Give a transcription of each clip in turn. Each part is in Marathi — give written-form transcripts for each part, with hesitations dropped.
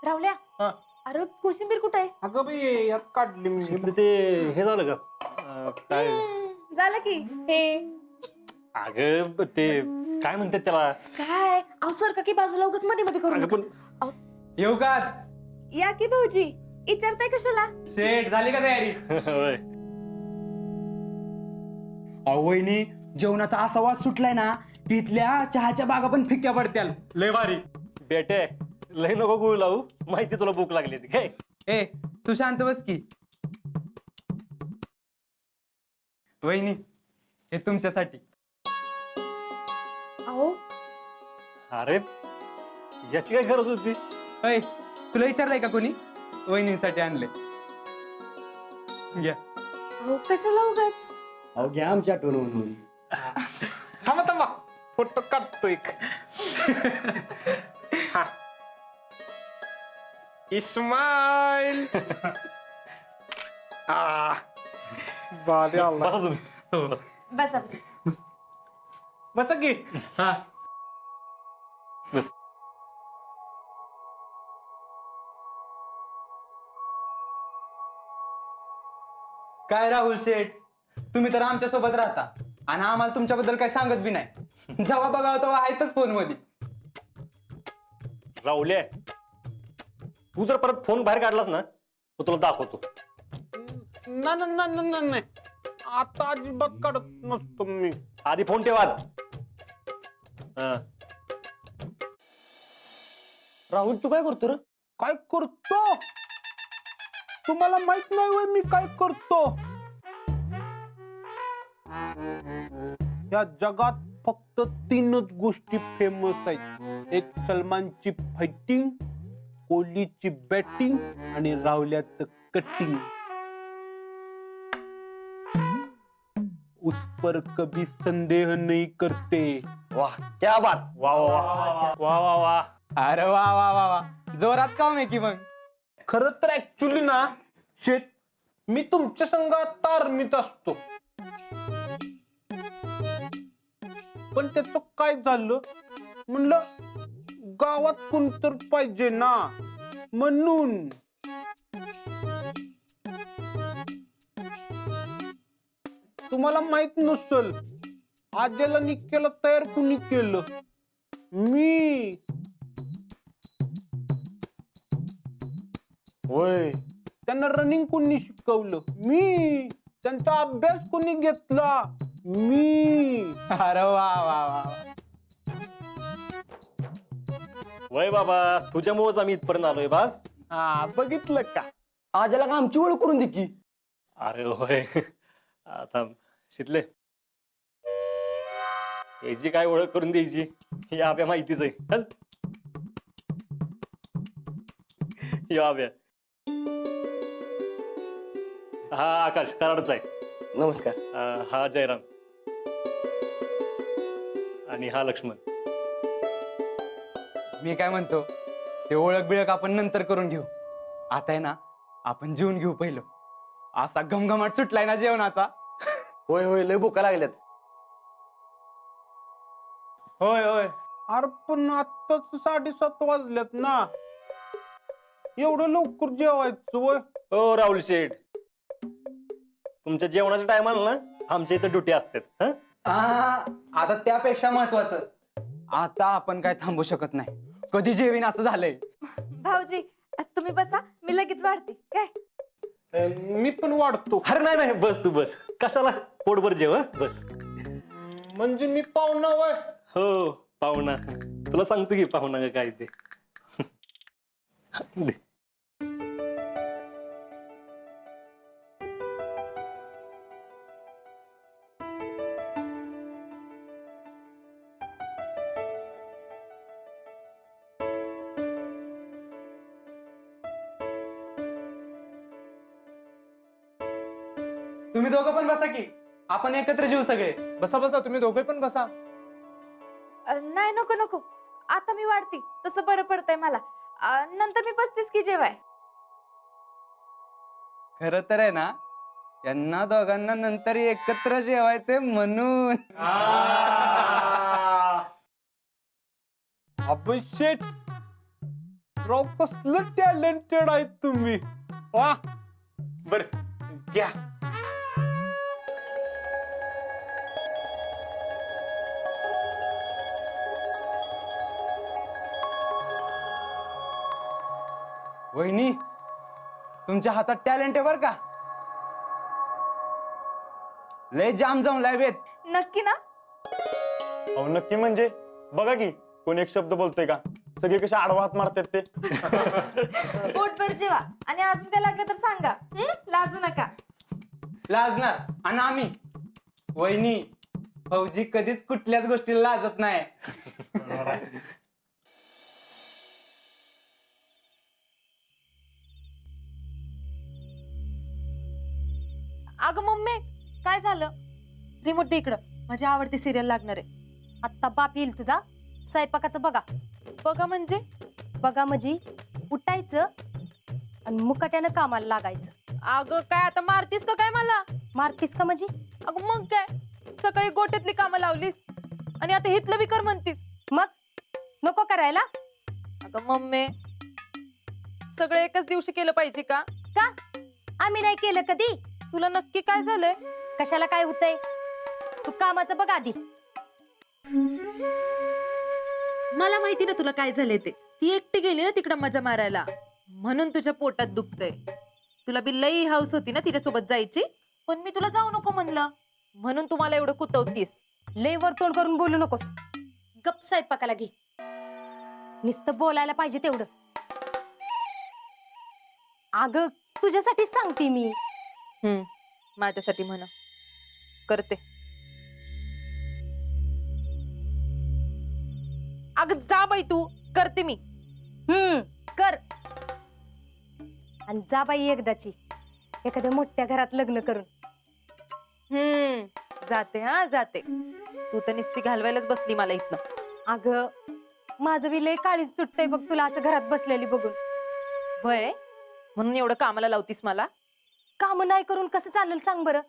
राहुल्या हा. अरे कोशिंबीर कुठे आहे? अगं बाई यात काढली मी. ते हे झालं का काय झालं की हे अगं ते काय म्हणतात त्याला काय अवसर का की बाजूला उगाच मध्ये मध्ये करू अगं नका. पण येऊ का या की भाऊजी विचारताय कशाला? सेट झाली का तयारी? होय. वहिनी जेवणाचा असा वास सुटलाय ना की इथल्या चहाच्या बागा पण फिक्या पडत्याल. लय भारी. बेटे लय नको गुळ लावू माहिती तुला भूक लागली ती काय ए तू शांत बस की. वहिनी हे तुमच्यासाठी. अहो अरे याची काय गरज होती अय तुला विचारलंय का कोणी? वहिनींसाठी आणले. घ्या. अहो कशाला उगाच? अहो घ्या आमच्या आठवण. थांबा थांबा फोटो काढतो एक. हा. इस्माईल बाले आला. बसा तुम्ही बसा. बसा बसा. बसा की. हा बस. काय राहुल शेठ तुम्ही तर आमच्या सोबत राहता आणि आम्हाला तुमच्याबद्दल काही सांगत बी नाही. जेव्हा बघावं तेव्हा आहेतच फोन मध्ये. राहुल्या तू जर परत फोन बाहेर काढलास ना तर तुला दाखवतो. नाही आता अजिबात काढत नसतो मी. आधी फोन ठेवा. हा. राहुल तू काय करतो रे? काय करतो तुम्हाला माहित नाही होय मी काय करतो? या जगात फक्त 3च गोष्टी फेमस आहेत. एक सलमानची फायटिंग, कोहलीची बॅटिंग आणि राहुल्याचं कटिंग. उस पर कभी संदेह नहीं करते. वाह क्या बात. वा वा वा वा वा वा. अरे वा वा वा वा जोरात काम आहे की मग. खरं तर ऍक्च्युली ना शेट मी तुमच्या संघात आर्मीत असतो. पण त्याचं काय झालं म्हणलं गावात कोणतर पाहिजे ना म्हणून. तुम्हाला माहित नसल आज्याला निकेला तयार कुणी केलं? मी. होय त्यांना रनिंग कोणी शिकवलं? मी. त्यांचा अभ्यास कोणी घेतला? मी. अरे वा वा वा. वय बाबा तुझ्यामुळेच आम्ही इथपर्यंत आलोय बास. हा बघितलं का? आज्याला का आमची ओळख करून दे की. अरे होय आता शितले याची काय ओळख करून द्यायची ही आब्या माहितीच आहे. चल या आब्या. हा आकाश कराडचा आहे. नमस्कार. हा जयराम आणि हा लक्ष्मण. मी काय म्हणतो ते ओळख बिळख आपण नंतर करून घेऊ. आता आहे ना आपण जेवून घेऊ पहिलं. असा घमघमाट सुटलाय ना जेवणाचा. होय होय लय भुका लागल्यात. होय होय. अरे पण आत्ताच 7:30 वाजल्यात ना. एवढं लवकर जेवायचं वय? हो राहुल शेठ तुमच्या जेवणाच्या टायमाला ना आमच्या इथं ड्युटी असते. आता त्यापेक्षा महत्वाचं आता आपण काय थांबू शकत नाही. कधी जेवीन असं झालंय. भाऊजी तुम्ही बसा मी लगेच वाढते काय. मी पण वाढतो. अरे नाही नाही बस तू बस कशाला पोटभर जेव बस. म्हणजे मी पाहुणा वय? हो पाहुणा तुला सांगतो की पाहुणा का काय ते. दे. तुम्ही दोघं पण बसा की आपण एकत्र जेवू सगळे. बसा बसा तुम्ही दोघे पण बसा. नाही नको नको आता मी वाढते तसं बरं पडतंय मला. नंतर मी बसतेस की जेवाय. खरं तर आहे ना यांना दोघांना नंतर एकत्र जेवायचे म्हणून. अभिषेक राव कसलं टॅलेंटेड आहे तुम्ही. वा बर घ्या. वहिनी तुमच्या हातात टॅलेंट आहे बर का. लय जाम जमलाय बेत. नक्की ना? अहो नक्की म्हणजे बघा की कोण एक शब्द बोलतोय का, सगळे कसे आडवा हात मारतात ते. पोटभर जेवा आणि अजून काय लागलं तर सांगा. लाजू नका. लाजणार आणि आम्ही वहिनी फौजी कधीच कुठल्याच गोष्टीला लाजत नाही. अगं मम्मी काय झालं? रिमोट दे इकडं, माझी आवडती सिरियल लागणार आहे. आत्ता बाप येईल तुझा. स्वयंपाकाचं बघा. बघा म्हणजे? बघा म्हणजे उठायचं आणि मुकाट्यानं कामाला लागायचं. अगं काय आता मारतीस का काय मला? मारतीस का म्हणजे? अगं मग काय, सकाळी गोट्यातली कामं लावलीस आणि आता हितलं बी कर म्हणतीस. मग नको करायला. अगं मम्मी, सगळं एकाच दिवशी केलं पाहिजे का? का आम्ही नाही केलं कधी? तुला नक्की काय झालंय? कशाला काय होतंय? तू कामाचं बघ आधी. मला माहिती ना तुला काय झालंय ते. ती एकटी गेली ना तिकडं मजा मारायला, म्हणून तुझ्या पोटात दुखतंय. तुला बी लई हाऊस होती ना तिच्यासोबत जायची, पण मी तुला जाऊ नको म्हणलं, म्हणून तू मला एवढं कुतवतीस. लय वर तोंड करून बोलू नकोस. गप स्वयंपाकाला घे. नुसतं बोलायला पाहिजे तेवढं. अगं तुझ्यासाठीच सांगते मी. माझ्यासाठी म्हणा, करते. अगं जा बाई तू, करते मी. कर. आणि जा बाई एकदाची एखाद्या मोठ्या घरात लग्न करून. जाते हा जाते. तू तर नुसती घालवायलाच बसली मला इथनं. अगं माझं बी लय काळीच तुटतंय बघ तुला असं घरात बसलेली बघून. वय म्हणून एवढं कामाला लावतीस मला? काम नाही करून कसं चालेल सांग बरं.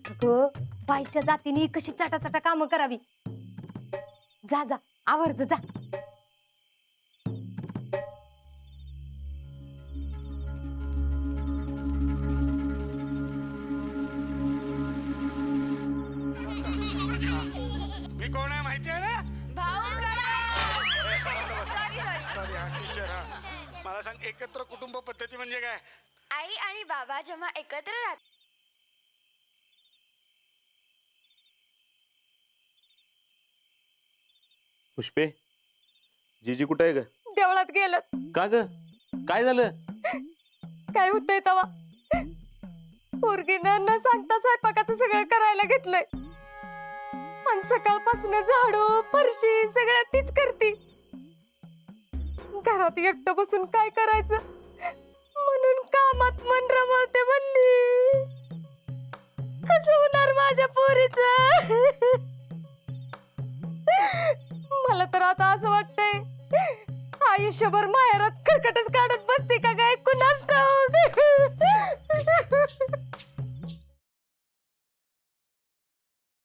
अगं बाईच्या जातीने कशी चाटाचाटा काम करावी. जा जा आवर्ज जा. मी कोण आहे माहिती आहे ना? सॉरी हा टीचर हा. मला सांग, एकत्र कुटुंब पद्धती म्हणजे काय? आई आणि बाबा जेव्हा एकत्र राहतात. पुष्पे, जीजी कुठे आहे ग? देवळात गेलं. का ग, काय झालं? काय होतंय तवा? पोरगीनं न सांगता स्वयंपाकाचं सगळं करायला घेतलंय. आणि सकाळपासून झाडू फरशी सगळं तीच करती. घरात एकटं बसून काय करायचं म्हणून कामात मन रमवते म्हणली. कसं होणार माझ्या पोरीचं? मला तर आता असं वाटतंय आयुष्यभर माहेरात खरकटच काढत बस.